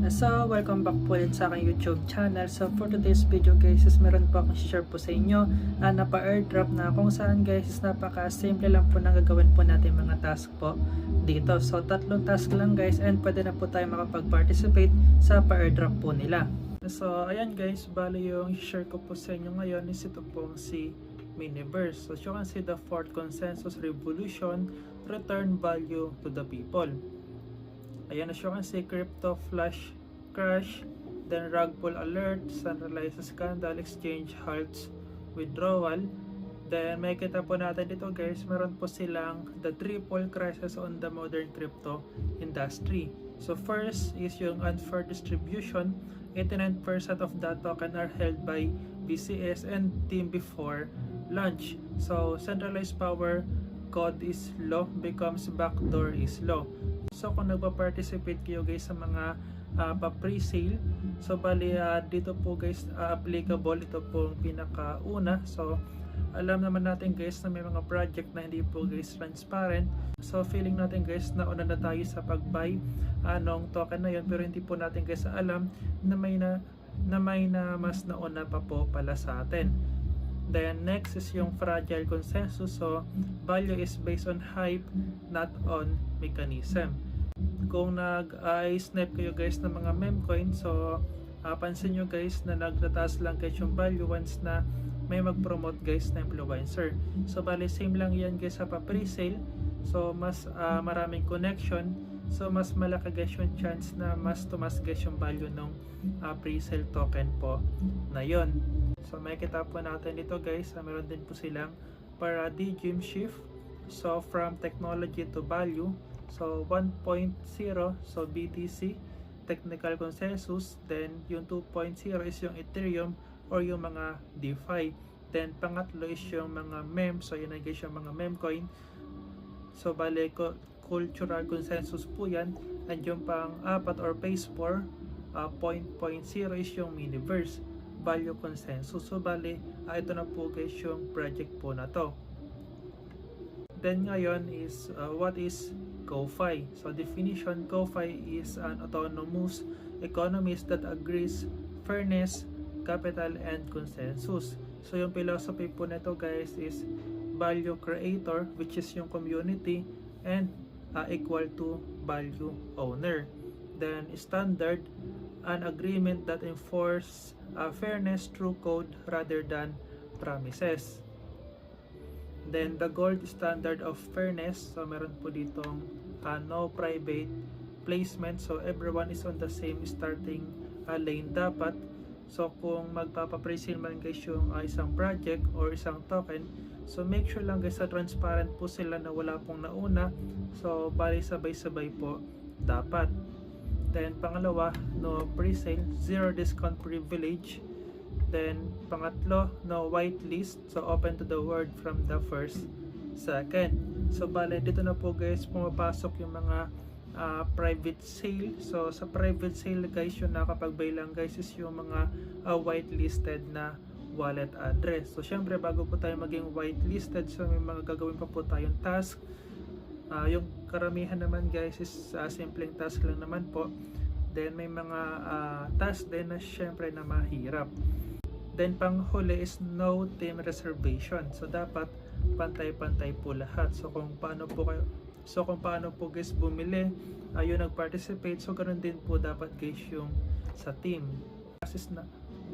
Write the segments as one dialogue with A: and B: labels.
A: So, welcome back po ulit sa aking YouTube channel. So, for today's video guys, meron po akong share po sa inyo na pa-airdrop na kung saan guys, napaka-simple lang po na gagawin po natin mga task po dito. So, 3 task lang guys and pwede na po tayo makapag-participate sa pa-airdrop po nila. So, ayan guys, bali yung share ko po sa inyo ngayon is ito po si Miniverse. So, as you can see, the fourth consensus revolution, return value to the people. Ayan, as you can see, crypto flash crash, then rug pull alert, centralized scandal, exchange halts withdrawal. Then may kita po natin dito guys, meron po silang the triple crisis on the modern crypto industry. So first is yung unfair distribution. 89% of the token are held by BCS and team before launch. So centralized power code is low becomes backdoor is low. So kung nagpa-participate kayo guys sa mga pa-pre-sale, so bali dito po guys applicable ito po pinakauna. So alam naman natin guys na may mga project na hindi po guys transparent. So feeling natin guys na una na tayo sa pag-buy anong token na yun, pero hindi po natin guys alam na may na mas nauna pa po pala sa atin. Then next is yung fragile consensus. So value is based on hype, not on mechanism. Kung nag-snap kayo guys ng mga meme coin, so pansin nyo guys na nagtataas lang guys yung value once na may mag-promote guys na influencer. So bali same lang yan guys sa pa-pre-sale. So mas maraming connection, so mas malaki guys yung chance na mas tumas guys yung value ng pre-sale token po na yon. So may kita po natin dito guys, meron din po silang paradigm shift. So from technology to value. So 1.0, so BTC, technical consensus. Then yung 2.0 is yung Ethereum or yung mga DeFi. Then pangatlo is yung mga meme. So yun na guys yung mga meme coin. So bale cultural consensus po yan. And yung pang-apat or phase 4, 0.0 is yung Miniverse, value consensus. So bale ito na po guys yung project po na to. Then ngayon is what is GoFi? So definition, GoFi is an autonomous economy that agrees fairness, capital, and consensus. So yung philosophy po nito guys is value creator, which is yung community, and equal to value owner. Then standard, an agreement that enforces fairness through code rather than promises. Then the gold standard of fairness, so meron po ditong no private placement, so everyone is on the same starting lane dapat. So kung magpapa-pre-sale man guys yung isang project or isang token, so make sure lang guys sa transparent po sila na wala pong nauna. So bali sabay-sabay po dapat. Then pangalawa, no pre-sale, zero discount privilege. Then pangatlo, no whitelist, so open to the world from the first second. So bale dito na po guys pumapasok yung mga private sale. So sa private sale guys yung nakapag-buy lang guys is yung mga whitelisted na wallet address. So syempre bago po tayo maging whitelisted, so may mga gagawin pa po tayong task. Yung karamihan naman guys is simpleng task lang naman po. Then may mga task din na syempre na mahirap. Then panghuli is no team reservation. So dapat pantay-pantay po lahat. So kung paano po guys bumili, yung nag-participate, so ganoon din po dapat guys yung sa team.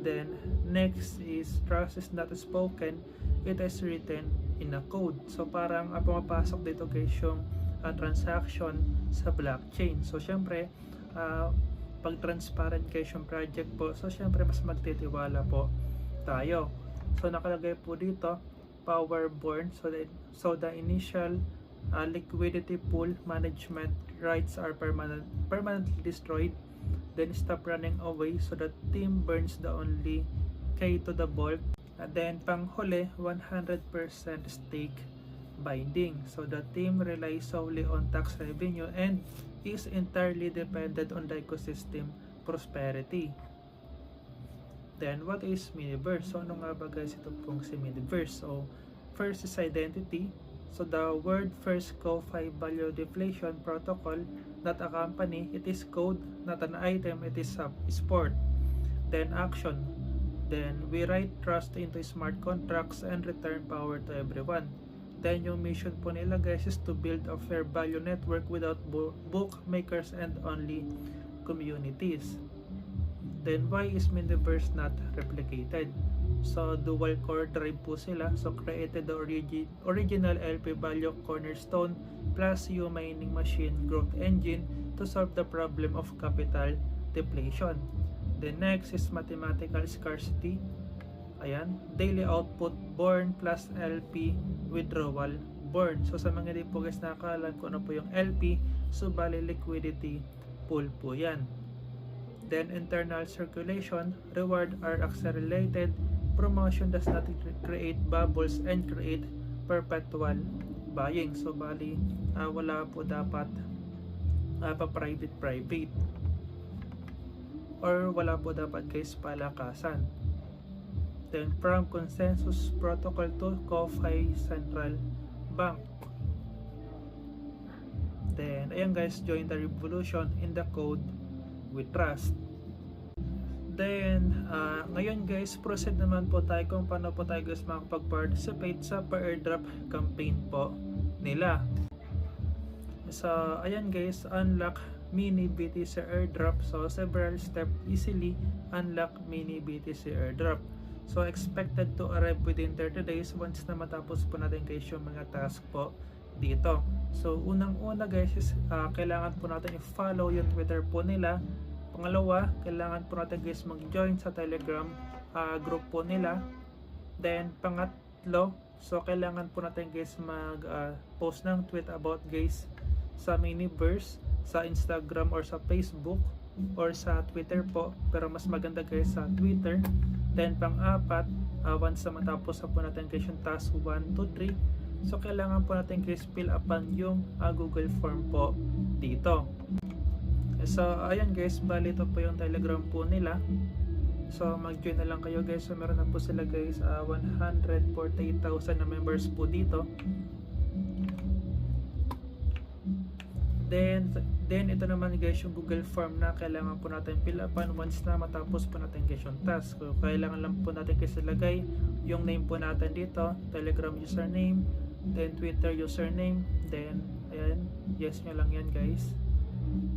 A: Then next is trust is not spoken, it is written in a code. So parang pumapasok dito guys yung transaction sa blockchain. So syempre pag transparent guys yung project po, so syempre mas magtitiwala po tayo. So nakalagay po dito power born, so the initial liquidity pool management rights are permanently destroyed, then stop running away, so the team burns the only key to the vault. And then panghuli, 100% stake binding, so the team relies solely on tax revenue and is entirely dependent on the ecosystem prosperity. Then what is Miniverse? So ano nga ba guys ito pong si Miniverse? So first is identity. So the word first CoFi value deflation protocol, not a company, it is code, not an item, it is a sport. Then action. Then we write trust into smart contracts and return power to everyone. Then yung mission po nila guys is to build a fair value network without bookmakers and only communities. Then why is Miniverse not replicated? So dual core drive po sila. So created the original LP value cornerstone plus yung mining machine growth engine to solve the problem of capital depletion. The next is mathematical scarcity. Ayan, daily output born plus LP withdrawal born. So sa mga di po guys nakakalam kung ano po yung LP, so bali liquidity pool po yan. Then internal circulation, reward are accelerated, promotion does not create bubbles and create perpetual buying. So bali wala po dapat pa-private or wala po dapat guys palakasan. Then from consensus protocol to CoFi Central Bank. Then ayan guys, join the revolution in the code we trust. Then ngayon guys, proceed naman po tayo kung paano po tayo guys makapag-participate sa per-airdrop campaign po nila. So ayan guys, unlock mini BTC airdrop. So several step easily unlock mini BTC airdrop. So expected to arrive within 30 days once na matapos po natin guys yung mga task po dito. So unang-una guys is kailangan po natin i-follow yung Twitter po nila. Pangalawa, kailangan po natin guys mag-join sa Telegram group po nila. Then pangatlo, so kailangan po natin guys mag-post ng tweet about guys sa Miniverse, sa Instagram or sa Facebook or sa Twitter po, pero mas maganda guys sa Twitter. Then pang-apat, once na matapos po natin guys yung task 1, 2, 3, so kailangan po natin guys fill upan yung Google form po dito. So ayan guys, bali ito po yung Telegram po nila. So mag-join na lang kayo guys. So meron na po sila guys 148,000 na members po dito. Then ito naman guys yung Google form na kailangan po natin fill upan once na matapos po natin guys yung task. So kailangan lang po natin guys ilagay yung name po natin dito, Telegram username, then Twitter username, then ayan, yes nyo lang yan guys.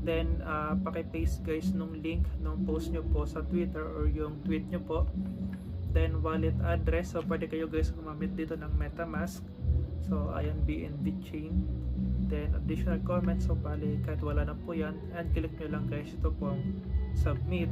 A: Then paki-paste guys nung link nung post nyo po sa Twitter or yung tweet nyo po. Then wallet address, so pwede kayo guys gumamit dito ng MetaMask. So ayan, BNB chain. Then additional comments, so bali kahit wala na po yan, and click nyo lang guys ito pong submit.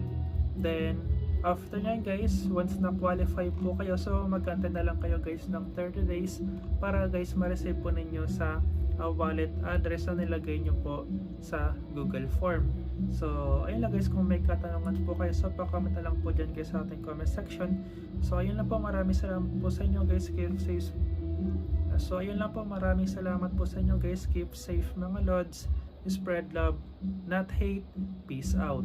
A: Then after nyan guys, once na qualify po kayo, so magantay na lang kayo guys ng 30 days para guys ma-receive po ninyo sa wallet address na nilagay nyo po sa Google form. So ayun lang guys, kung may katanungan po kayo, so pa-comment na lang po dyan guys sa ating comment section. So ayun lang po, maraming salamat po sa inyo guys, keep safe. So ayun lang po, maraming salamat po sa inyo guys, keep safe mga lods, spread love not hate, peace out.